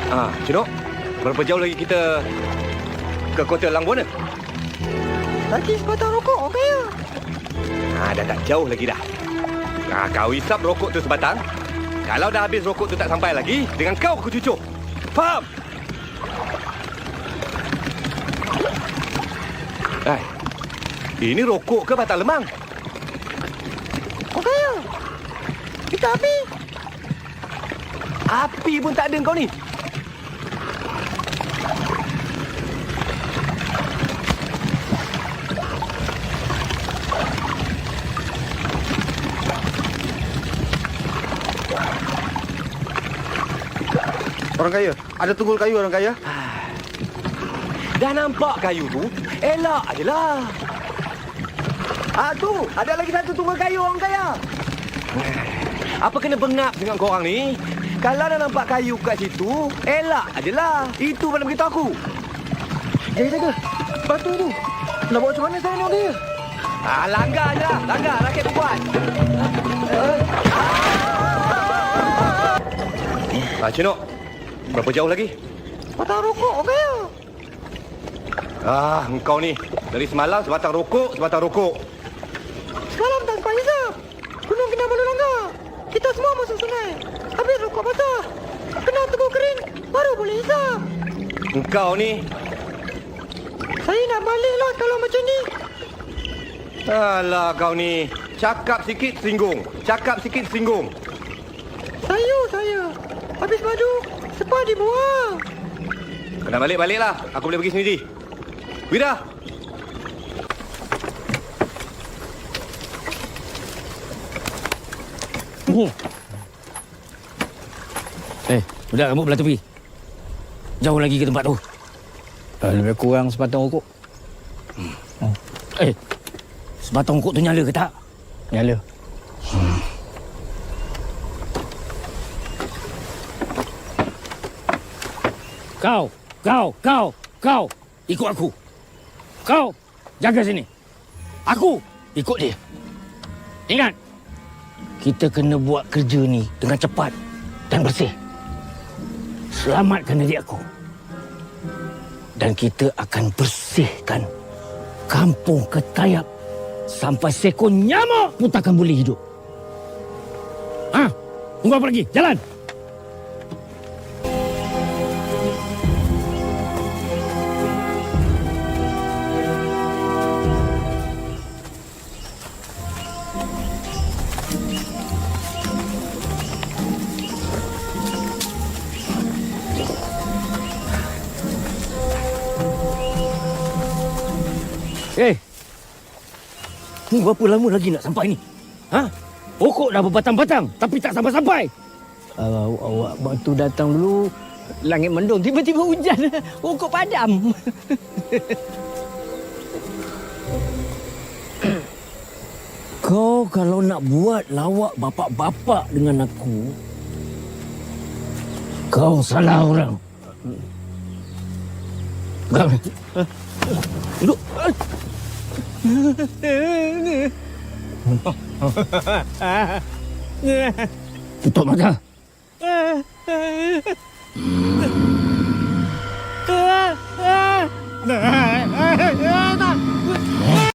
Cik Nok, berapa jauh lagi kita ke kota Langbuana? Lagi sebatang rokok, okey ya? Dah tak jauh lagi dah. Kau hisap rokok tu sebatang. Kalau dah habis rokok tu tak sampai lagi, dengan kau aku cucuk. Faham? Ini rokok ke batang lemang? Okey ya? Kita api. Api pun tak ada kau ni. Orang kaya, ada tunggul kayu orang kaya. Dah nampak kayu tu? Elak ajalah. Tu, ada lagi satu tunggul kayu orang kaya. Apa kena bengap dengan korang ni? Kalau dah nampak kayu kat situ, elak ajalah. Itu mana beritahu aku. Jadi jaga. Batu tu. Nak bawa macam mana saya ni orang kaya? Langgar je lah. Langgar, rakyat perempuan. Cik Nok, berapa jauh lagi? Batang rokok, okey ya? Engkau ni. Dari semalam sebatang rokok, sebatang rokok. Semalam tak sempat hisap. Gunung Kinabalu langgar. Kita semua masuk sungai. Habis rokok basah. Kena teguh kering, baru boleh hisap. Engkau ni. Saya nak balik lah kalau macam ni. Alah kau ni. Cakap sikit singgung. Cakap sikit singgung. Saya. Habis madu, sepah dibuang. Kena balik-baliklah. Aku boleh pergi sendiri. Wira. Budak rambut belah tepi. Jauh lagi ke tempat tu. Lebih kurang sebatang rokok. Sebatang rokok tu nyala ke tak? Nyala. Kau. Ikut aku. Kau, jaga sini. Aku ikut dia. Ingat, kita kena buat kerja ni dengan cepat dan bersih. Selamatkan diri aku. Dan kita akan bersihkan kampung Ketayap sampai seekor nyamuk pun takkan boleh hidup. Tunggu apa lagi? Jalan! Tunggu berapa lama lagi nak sampai ni? Pokok dah berbatang-batang tapi tak sampai-sampai. Awak waktu datang dulu, langit mendung, tiba-tiba hujan. Pokok padam. Kau kalau nak buat lawak bapak-bapak dengan aku, kau salah orang. Duduk. Tutup mata.